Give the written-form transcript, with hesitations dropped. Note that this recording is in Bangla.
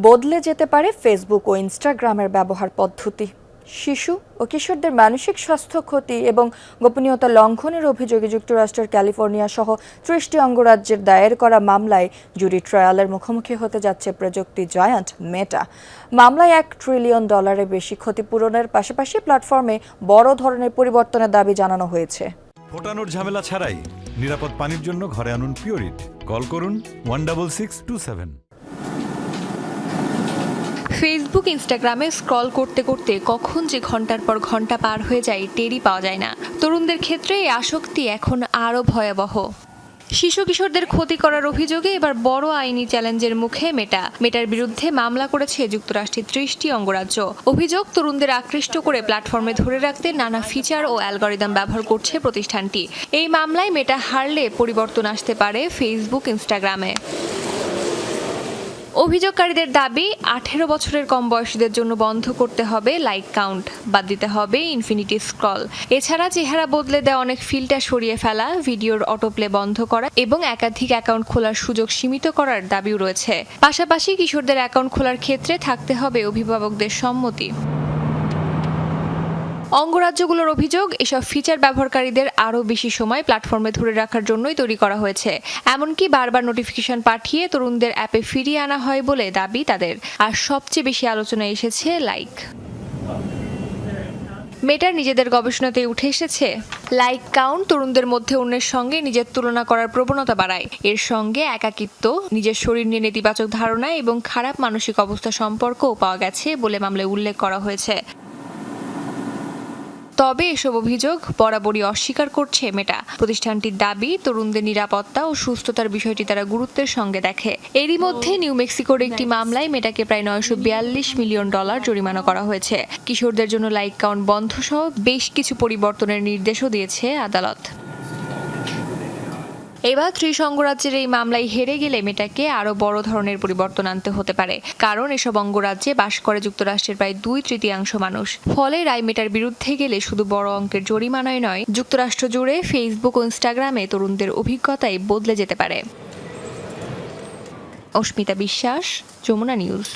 বদলে যেতে পারে ফেসবুক ও ইনস্টাগ্রামের ব্যবহার পদ্ধতি। শিশু ও কিশোরদের মানসিক স্বাস্থ্য ক্ষতি এবং গোপনীয়তা লঙ্ঘনের অভিযোগে যুক্তরাষ্ট্রের ক্যালিফোর্নিয়া সহ ৩০টি অঙ্গরাজ্যের দায়ের করা মামলায় জুরি ট্রায়ালের মুখোমুখি হতে যাচ্ছে প্রযুক্তি জায়ান্ট মেটা। মামলায় $1 ট্রিলিয়ন বেশি ক্ষতিপূরণের পাশাপাশি প্ল্যাটফর্মে বড় ধরনের পরিবর্তনের দাবি জানানো হয়েছে। ফোটানোর ঝামেলা ছাড়াই নিরাপদ পানির জন্য ঘরে আনুন পিওরিট। কল করুন 16627। ফেসবুক ইনস্টাগ্রামে স্ক্রল করতে করতে কখন যে ঘন্টার পর ঘন্টা পার হয়ে যায় টেরই পাওয়া যায় না। তরুণদের ক্ষেত্রে এই আসক্তি এখন আরও ভয়াবহ। শিশু কিশোরদের ক্ষতি করার অভিযোগে এবার বড় আইনি চ্যালেঞ্জের মুখে মেটার বিরুদ্ধে মামলা করেছে যুক্তরাষ্ট্রের ৩০টি অঙ্গরাজ্য। অভিযোগ, তরুণদের আকৃষ্ট করে প্ল্যাটফর্মে ধরে রাখতে নানা ফিচার ও অ্যালগরিদম ব্যবহার করছে প্রতিষ্ঠানটি। এই মামলায় মেটা হারলে পরিবর্তন আসতে পারে ফেসবুক ইনস্টাগ্রামে। অভিযোগকারীদের দাবি, ১৮ বছরের কম বয়সীদের জন্য বন্ধ করতে হবে লাইক কাউন্ট, বাদ দিতে হবে ইনফিনিটি স্ক্রল। এছাড়া চেহারা বদলে দেওয়া অনেক ফিল্টার সরিয়ে ফেলা, ভিডিওর অটোপ্লে বন্ধ করা এবং একাধিক অ্যাকাউন্ট খোলার সুযোগ সীমিত করার দাবিও রয়েছে। পাশাপাশি কিশোরদের অ্যাকাউন্ট খোলার ক্ষেত্রে থাকতে হবে অভিভাবকদের সম্মতি। অঙ্গরাজ্যগুলোর অভিযোগ, এসব ফিচার ব্যবহারকারীদের আরও বেশি সময় প্ল্যাটফর্মে ধরে রাখার জন্যই তৈরি করা হয়েছে। এমনকি বারবার নোটিফিকেশন পাঠিয়ে তরুণদের অ্যাপে ফিরিয়ে আনা হয় বলে দাবি তাদের। আর সবচেয়ে বেশি আলোচনায় এসেছে লাইক। মেটার নিজেদের গবেষণাতে উঠে এসেছে, লাইক কাউন্ট তরুণদের মধ্যে অন্যের সঙ্গে নিজের তুলনা করার প্রবণতা বাড়ায়। এর সঙ্গে একাকিত্ব, নিজের শরীর নিয়ে নেতিবাচক ধারণা এবং খারাপ মানসিক অবস্থা সম্পর্কও পাওয়া গেছে বলে মামলায় উল্লেখ করা হয়েছে। তবে এসব অভিযোগ বরাবরই অস্বীকার করছে মেটা। প্রতিষ্ঠানটির দাবি, তরুণদের নিরাপত্তা ও সুস্থতার বিষয়টি তারা গুরুত্বের সঙ্গে দেখে। এরই মধ্যে নিউ মেক্সিকোর একটি মামলায় মেটাকে প্রায় $942 মিলিয়ন জরিমানা করা হয়েছে। কিশোরদের জন্য লাইক কাউন্ট বন্ধ সহ বেশ কিছু পরিবর্তনের নির্দেশও দিয়েছে আদালত। এবার ৩০ অঙ্গরাজ্যের এই মামলায় হেরে গেলে মেটাকে আরও বড় ধরনের পরিবর্তন আনতে হতে পারে, কারণ এসব অঙ্গরাজ্যে বাস করে যুক্তরাষ্ট্রের প্রায় 2/3 মানুষ। ফলে রায় মেটার বিরুদ্ধে গেলে শুধু বড় অঙ্কের জরিমানায় নয়, যুক্তরাষ্ট্র জুড়ে ফেসবুক ও ইনস্টাগ্রামে তরুণদের অভিজ্ঞতাই বদলে যেতে পারে। অস্মিতা বিশ্বাস, যমুনা নিউজ।